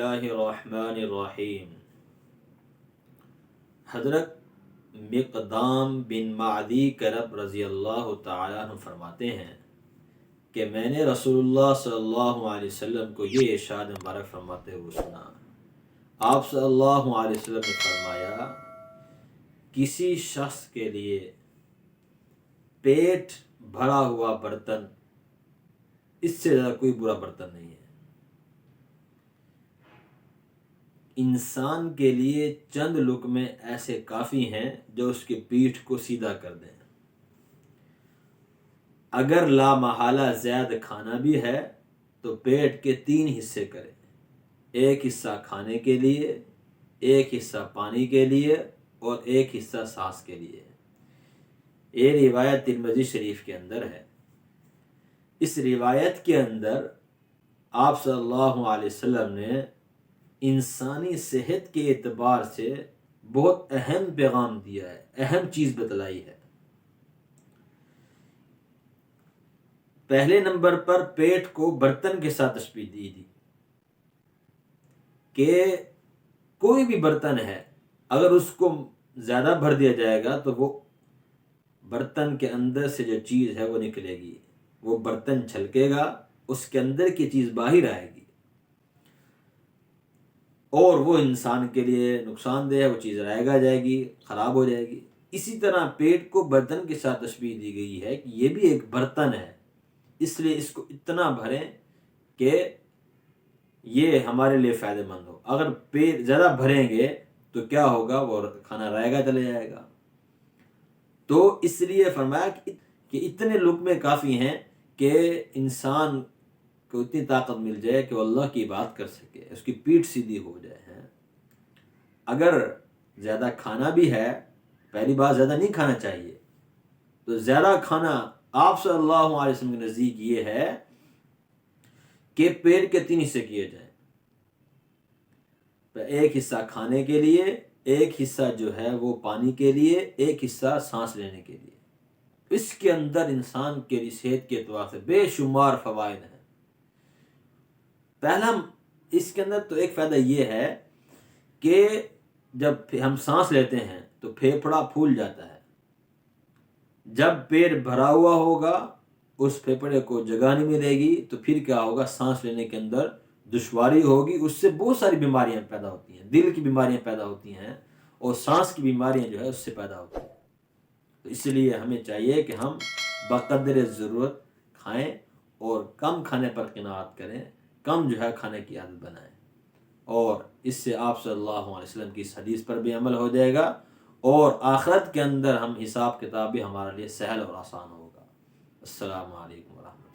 اللہ الرحمن الرحیم۔ حضرت مقدام بن معدی کرب رضی اللہ تعالیٰ عنہ فرماتے ہیں کہ میں نے رسول اللہ صلی اللہ علیہ وسلم کو یہ ارشاد مبارک فرماتے ہوئے سنا۔ آپ صلی اللہ علیہ وسلم نے فرمایا، کسی شخص کے لیے پیٹ بھرا ہوا برتن اس سے زیادہ کوئی برا برتن نہیں ہے۔ انسان کے لیے چند لقمے ایسے کافی ہیں جو اس کی پیٹھ کو سیدھا کر دیں۔ اگر لا محالہ زیادہ کھانا بھی ہے تو پیٹ کے 3 حصے کریں، ایک حصہ کھانے کے لیے، ایک حصہ پانی کے لیے اور ایک حصہ سانس کے لیے۔ یہ روایت ترمذی شریف کے اندر ہے۔ اس روایت کے اندر آپ صلی اللہ علیہ وسلم نے انسانی صحت کے اعتبار سے بہت اہم پیغام دیا ہے، اہم چیز بتلائی ہے۔ پہلے نمبر پر پیٹ کو برتن کے ساتھ تشبیہ دی کہ کوئی بھی برتن ہے، اگر اس کو زیادہ بھر دیا جائے گا تو وہ برتن کے اندر سے جو چیز ہے وہ نکلے گی، وہ برتن چھلکے گا، اس کے اندر کی چیز باہر آئے گی اور وہ انسان کے لیے نقصان دہ ہے، وہ چیز رائے گا جائے گی، خراب ہو جائے گی۔ اسی طرح پیٹ کو برتن کے ساتھ تشبیہ دی گئی ہے کہ یہ بھی ایک برتن ہے، اس لیے اس کو اتنا بھریں کہ یہ ہمارے لیے فائدہ مند ہو۔ اگر پیٹ زیادہ بھریں گے تو کیا ہوگا، وہ کھانا رائے گا چلے جائے گا۔ تو اس لیے فرمایا کہ اتنے لقمے کافی ہیں کہ انسان کو اتنی طاقت مل جائے کہ وہ اللہ کی بات کر سکے، اس کی پیٹھ سیدھی ہو جائے۔ اگر زیادہ کھانا بھی ہے، پہلی بات زیادہ نہیں کھانا چاہیے، تو زیادہ کھانا آپ صلی اللہ علیہ وسلم کے نزدیک یہ ہے کہ پیٹ کے 3 حصے کیے جائیں، ایک حصہ کھانے کے لیے، ایک حصہ جو ہے وہ پانی کے لیے، ایک حصہ سانس لینے کے لیے۔ اس کے اندر انسان کے لیے صحت کے اعتبار سے بے شمار فوائد ہیں۔ پہلا اس کے اندر تو ایک فائدہ یہ ہے کہ جب ہم سانس لیتے ہیں تو پھیپھڑا پھول جاتا ہے۔ جب پیٹ بھرا ہوا ہوگا، اس پھیپھڑے کو جگہ نہیں ملے گی تو پھر کیا ہوگا، سانس لینے کے اندر دشواری ہوگی، اس سے بہت ساری بیماریاں پیدا ہوتی ہیں، دل کی بیماریاں پیدا ہوتی ہیں اور سانس کی بیماریاں جو ہے اس سے پیدا ہوتی ہیں۔ تو اس لیے ہمیں چاہیے کہ ہم بقدر ضرورت کھائیں اور کم کھانے پر قناعت کریں، کم جو ہے کھانے کی عادت بنائیں، اور اس سے آپ صلی اللہ علیہ وسلم کی اس حدیث پر بھی عمل ہو جائے گا اور آخرت کے اندر ہم حساب کتاب بھی ہمارے لیے سہل اور آسان ہوگا۔ السلام علیکم ورحمۃ اللہ۔